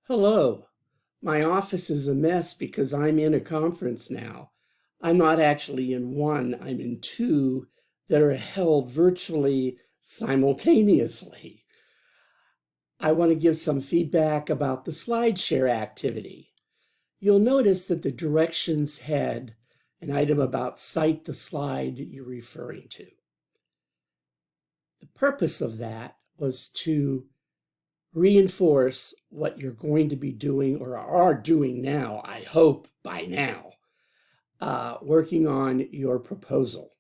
Hello. My office is a mess because I'm in a conference now. I'm not actually in one, I'm in two that are held virtually simultaneously. I want to give some feedback about the SlideShare activity. You'll notice that the directions had an item about cite the slide you're referring to. The purpose of that was to reinforce what you're going to be doing or are doing now, I hope by now, working on your proposal.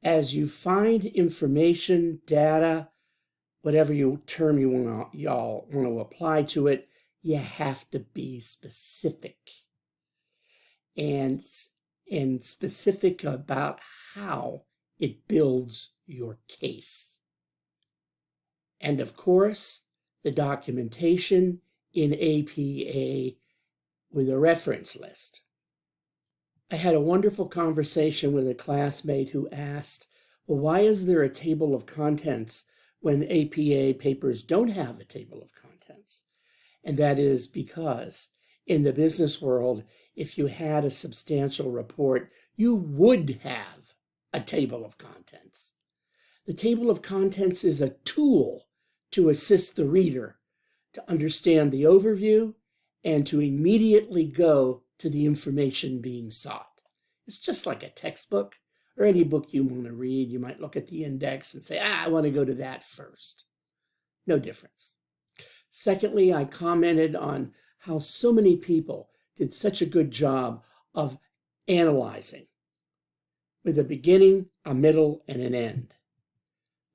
As you find information, data, whatever term y'all want to apply to it, you have to be specific and specific about how it builds your case. And of course, the documentation in APA with a reference list. I had a wonderful conversation with a classmate who asked, well, why is there a table of contents when APA papers don't have a table of contents? And that is because in the business world, if you had a substantial report, you would have a table of contents. The table of contents is a tool to assist the reader to understand the overview and to immediately go to the information being sought. It's just like a textbook or any book you want to read. You might look at the index and say, I want to go to that first. No difference. Secondly, I commented on how so many people did such a good job of analyzing with a beginning, a middle, and an end.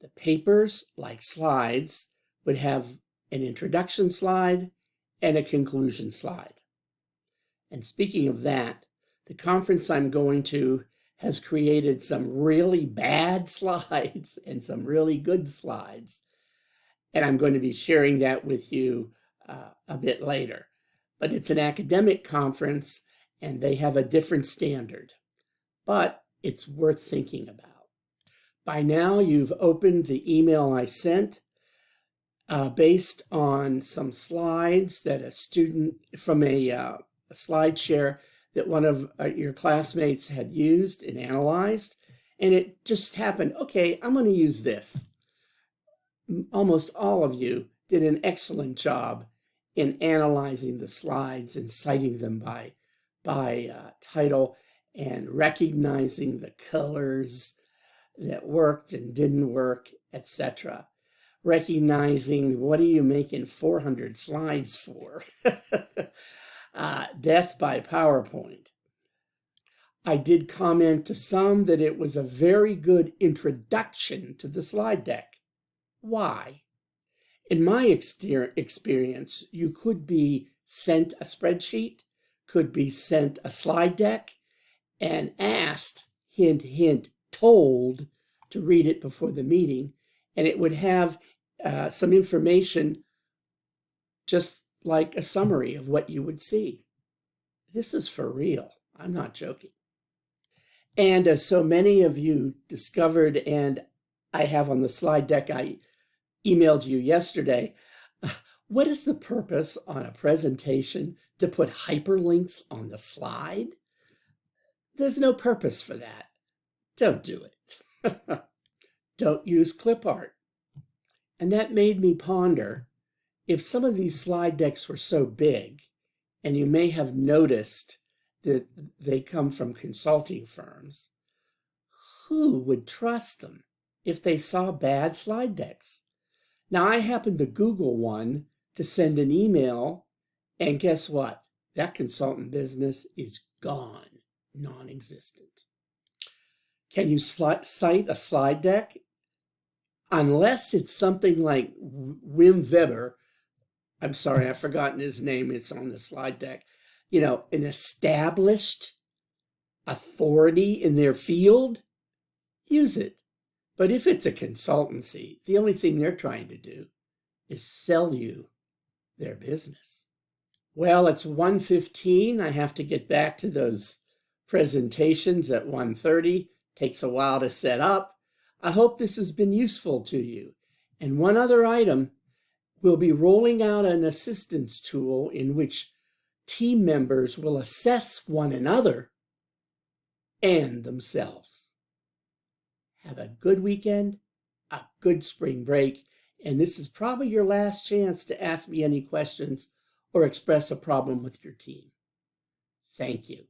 The papers, like slides, would have an introduction slide and a conclusion slide. And speaking of that, the conference I'm going to has created some really bad slides and some really good slides. And I'm going to be sharing that with you a bit later. But it's an academic conference and they have a different standard. But it's worth thinking about. By now, you've opened the email I sent based on some slides that a student from a SlideShare that one of your classmates had used and analyzed. And it just happened, okay, I'm going to use this. Almost all of you did an excellent job in analyzing the slides and citing them by title and recognizing the colors that worked and didn't work, etc. Recognizing what are you making 400 slides for? Death by PowerPoint. I did comment to some that it was a very good introduction to the slide deck. Why? In my experience, you could be sent a spreadsheet, could be sent a slide deck, and asked, hint, hint, told to read it before the meeting, and it would have some information just like a summary of what you would see. This is for real. I'm not joking. And as so many of you discovered, and I have on the slide deck I emailed you yesterday, what is the purpose on a presentation to put hyperlinks on the slide? There's no purpose for that. Don't do it. Don't use clip art. And that made me ponder, if some of these slide decks were so big, and you may have noticed that they come from consulting firms, who would trust them if they saw bad slide decks? Now, I happened to Google one to send an email, and guess what? That consultant business is gone, non-existent. Can you cite a slide deck? Unless it's something like Wim Weber, I'm sorry, I've forgotten his name, it's on the slide deck, you know, an established authority in their field, use it. But if it's a consultancy, the only thing they're trying to do is sell you their business. Well, it's 1:15. I have to get back to those presentations at 1:30. Takes a while to set up. I hope this has been useful to you. And one other item, We'll be rolling out an assistance tool in which team members will assess one another and themselves. Have a good weekend, a good spring break, and this is probably your last chance to ask me any questions or express a problem with your team. Thank you.